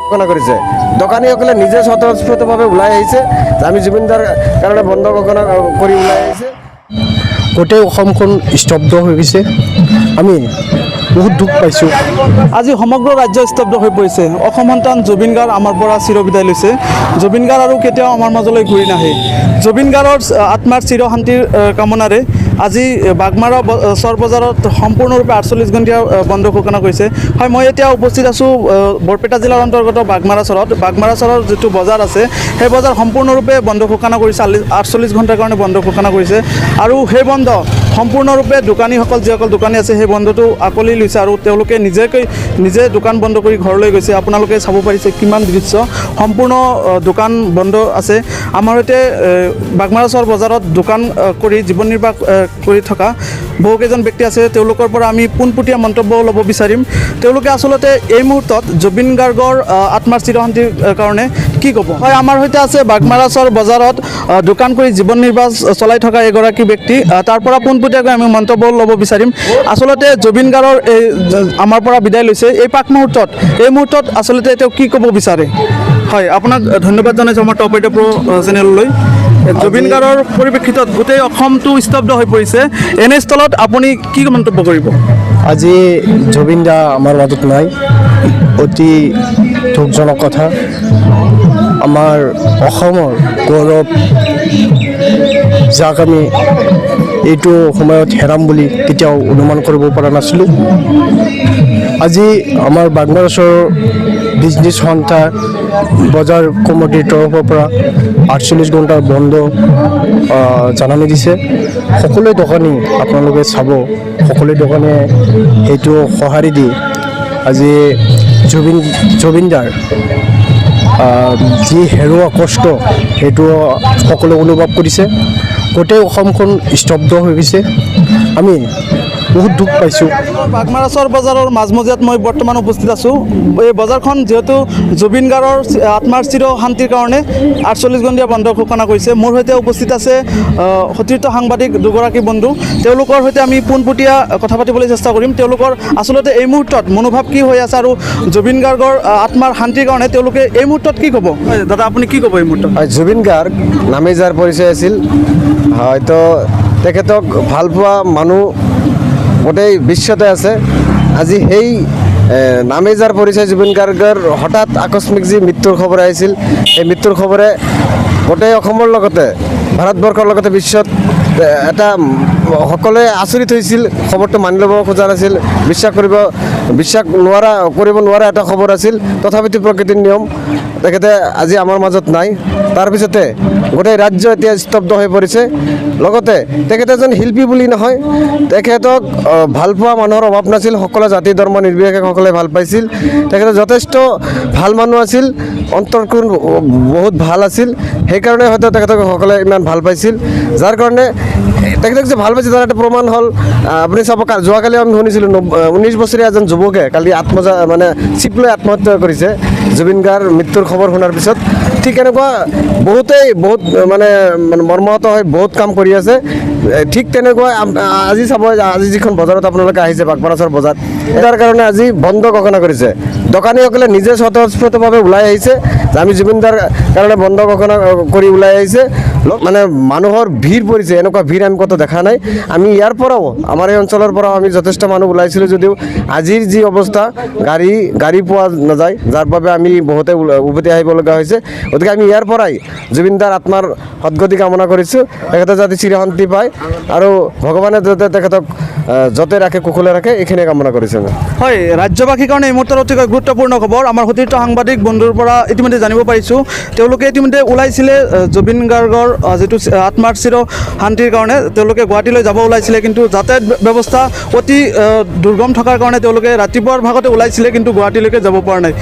ঘোষণা কৰিছে দোকানীসকলে নিজে স্বতঃস্ফূৰ্তভাৱে ওলাই আহিছে যে আমি জুবিনদাৰ কাৰণে বন্ধ ঘোষণা কৰি ওলাই আহিছে। গোটেই অসমখন স্তব্ধ হৈ গৈছে। আমি বহুত দুখ পাইছোঁ। আজি সমগ্ৰ ৰাজ্য স্তব্ধ হৈ পৰিছে। অসম সন্তান জুবিন গাৰ্গ আমাৰ পৰা চিৰবিদায় লৈছে। জুবিন গাৰ্গ আৰু কেতিয়াও আমাৰ মাজলৈ ঘূৰি নাহে। জুবিন গাৰ্গৰ আত্মাৰ চিৰশান্তিৰ কামনাৰে আজি বাগমাৰা চৰ বজাৰত সম্পূৰ্ণৰূপে 48 ঘণ্টীয়া বন্ধ ঘোষণা কৰিছে। হয়, মই এতিয়া উপস্থিত আছোঁ বৰপেটা জিলাৰ অন্তৰ্গত বাগমাৰা চৰত। বাগমাৰা চৰৰ যিটো বজাৰ আছে সেই বজাৰ সম্পূৰ্ণৰূপে বন্ধ ঘোষণা কৰিছে। 48 ঘণ্টাৰ কাৰণে বন্ধ ঘোষণা কৰিছে আৰু সেই বন্ধ সম্পূৰ্ণৰূপে দোকানীসকল যিসকল দোকানী আছে সেই বন্ধটো আকোৱালি লৈছে আৰু তেওঁলোকে নিজে দোকান বন্ধ কৰি ঘৰলৈ গৈছে। আপোনালোকে চাব পাৰিছে কিমান দৃশ্য, সম্পূৰ্ণ দোকান বন্ধ আছে। আমাৰ সৈতে বাগমাৰা চৰ বজাৰত দোকান কৰি জীৱন নিৰ্বাহ কৰি থকা বহুকেইজন ব্যক্তি আছে। তেওঁলোকৰ পৰা আমি পোনপটীয়া মন্তব্য ল'ব বিচাৰিম। তেওঁলোকে আচলতে এই মুহূৰ্তত জুবিন গাৰ্গৰ আত্মাৰ চিৰশান্তিৰ কাৰণে কি ক'ব। হয়, আমাৰ সৈতে আছে বাগমাৰা চৰ বজাৰত দোকান কৰি জীৱন নিৰ্বাহ চলাই থকা এগৰাকী ব্যক্তি। তাৰ পৰা পোনপটীয়াকৈ আমি মন্তব্য ল'ব বিচাৰিম। আচলতে জুবিন গাৰ্গৰ এই আমাৰ পৰা বিদায় লৈছে এই এই মুহূৰ্তত আচলতে তেওঁ কি ক'ব বিচাৰে। হয়, আপোনাক ধন্যবাদ জনাইছোঁ আমাৰ টপ 8 প্ৰ' চেনেললৈ। জুবিন গাৰ্গৰ পৰিপ্ৰেক্ষিতত গোটেই অসমটো স্তব্ধ হৈ পৰিছে। এনে স্থলত আপুনি কি মন্তব্য কৰিব? আজি জুবিন দা আমাৰ মাজত নাই, অতি দুখজনক কথা। আমাৰ অসমৰ গৌৰৱ, যাক আমি এইটো সময়ত হেৰাম বুলি কেতিয়াও অনুমান কৰিব পৰা নাছিলোঁ। আজি আমাৰ বাগমাৰা চৰৰ বিজনেছ সন্থা বজাৰ কমিটিৰ তৰফৰ পৰা 48 ঘণ্টাৰ বন্ধ জাননী দিছে। সকলোৱে দোকানী আপোনালোকে চাব, সকলো দোকানীয়ে সেইটো সঁহাৰি দি আজি জুবিনদাৰ যি হেৰুৱা কষ্ট সেইটো সকলোৱে অনুভৱ কৰিছে। গোটেই অসমখন স্তব্ধ হৈ গৈছে। আমি বহুত দুখ পাইছোঁ। বাগমাৰা চৰ বজাৰৰ মাজমজিয়াত মই বৰ্তমান উপস্থিত আছোঁ। এই বজাৰখন যিহেতু জুবিন গাৰ্গৰ আত্মাৰ চিৰশান্তিৰ কাৰণে 48 ঘণ্টীয়া বন্ধ ঘোষণা কৰিছে। মোৰ সৈতে উপস্থিত আছে সতীৰ্থ সাংবাদিক দুগৰাকী বন্ধু। তেওঁলোকৰ সৈতে আমি পোনপটীয়া কথা পাতিবলৈ চেষ্টা কৰিম। তেওঁলোকৰ আচলতে এই মুহূৰ্তত মনোভাৱ কি হৈ আছে আৰু জুবিন গাৰ্গৰ আত্মাৰ শান্তিৰ কাৰণে তেওঁলোকে এই মুহূৰ্তত কি ক'ব। দাদা, আপুনি কি ক'ব এই মুহূৰ্তত? জুবিন গাৰ্গ নামেই যাৰ পৰিচয় আছিল, হয়তো তেখেতক ভাল পোৱা মানুহ গোটেই বিশ্বতে আছে। আজি সেই নামেই যাৰ পৰিচয় জুবিন গাৰ্গৰ হঠাৎ আকস্মিক যি মৃত্যুৰ খবৰ আহিছিল, এই মৃত্যুৰ খবৰে গোটেই অসমৰ লগতে ভাৰতবৰ্ষৰ লগতে বিশ্বত এটা সকলোৱে আচৰিত হৈছিল। খবৰটো মানি ল'ব খোজা নাছিল, বিশ্বাস কৰিব নোৱাৰা এটা খবৰ আছিল। তথাপিতো প্ৰকৃতিৰ নিয়ম, তেখেতে আজি আমাৰ মাজত নাই। তাৰপিছতে গোটেই ৰাজ্য এতিয়া স্তব্ধ হৈ পৰিছে। লগতে তেখেতে এজন শিল্পী বুলি নহয়, তেখেতক ভাল পোৱা মানুহৰ অভাৱ নাছিল। সকলো জাতি ধৰ্ম নিৰ্বিশেষে সকলোৱে ভাল পাইছিল। তেখেতে যথেষ্ট ভাল মানুহ আছিল, অন্তৰখন বহুত ভাল আছিল। সেইকাৰণে হয়তো তেখেতক সকলোৱে ইমান ভাল পাইছিল। যাৰ কাৰণে তেখেতক যে ভাল পাইছে তাৰ এটা প্ৰমাণ হ'ল, আপুনি চাব, যোৱাকালি আমি শুনিছিলোঁ 19 বছৰীয়া এজন যুৱকে কালি চিপ লৈ আত্মহত্যা কৰিছে জুবিন গাৰ্গৰ মৃত্যুৰ খবৰ শুনাৰ পিছত। ঠিক এনেকুৱা বহুত মৰ্মাহত হৈ বহুত কাম কৰি আছে। ঠিক তেনেকুৱা আজি চাব, আজি যিখন বজাৰত আপোনালোকে আহিছে বাগমাৰা চৰ বজাৰ, তাৰ কাৰণে আজি বন্ধ ঘোষণা কৰিছে। দোকানীসকলে নিজে স্বতঃস্ফূৰ্তভাৱে ওলাই আহিছে যে আমি জুবিনদাৰ কাৰণে বন্ধ ঘোষণা কৰি ওলাই আহিছে। মানুহৰ ভিৰ পৰিছে, এনেকুৱা ভিৰ আমি ক'তো দেখা নাই। আমি ইয়াৰ পৰাও, আমাৰ এই অঞ্চলৰ পৰাও আমি যথেষ্ট মানুহ ওলাইছিলোঁ যদিও আজিৰ যি অৱস্থা, গাড়ী পোৱা নাযায়, যাৰ বাবে আমি বহুতে উভতি আহিব লগা হৈছে। গতিকে আমি ইয়াৰ পৰাই জুবিনদাৰ আত্মাৰ সদ্গতি কামনা কৰিছোঁ। তেখেতে যাতে চিৰশান্তি পায় আৰু ভগৱানে যাতে তেখেতক য'তে ৰাখে কুশলে ৰাখে, এইখিনিয়ে কামনা কৰিছোঁ। হয়, ৰাজ্যবাসীৰ কাৰণে এই মুহূৰ্তত অতিকৈ গুৰুত্বপূৰ্ণ খবৰ আমাৰ সতীৰ্থ সাংবাদিক বন্ধুৰ পৰা ইতিমধ্যে জানিব পাৰিছোঁ। তেওঁলোকে ইতিমধ্যে ওলাইছিলে জুবিন গাৰ্গৰ যিটো আত্মাৰ চিৰশান্তিৰ কাৰণে তেওঁলোকে গুৱাহাটীলৈ যাব ওলাইছিলে, কিন্তু যাতায়াত ব্যৱস্থা অতি দুৰ্গম থকাৰ কাৰণে তেওঁলোকে ৰাতিপুৱাৰ ভাগতে ওলাইছিলে, কিন্তু গুৱাহাটীলৈকে যাব পৰা নাই।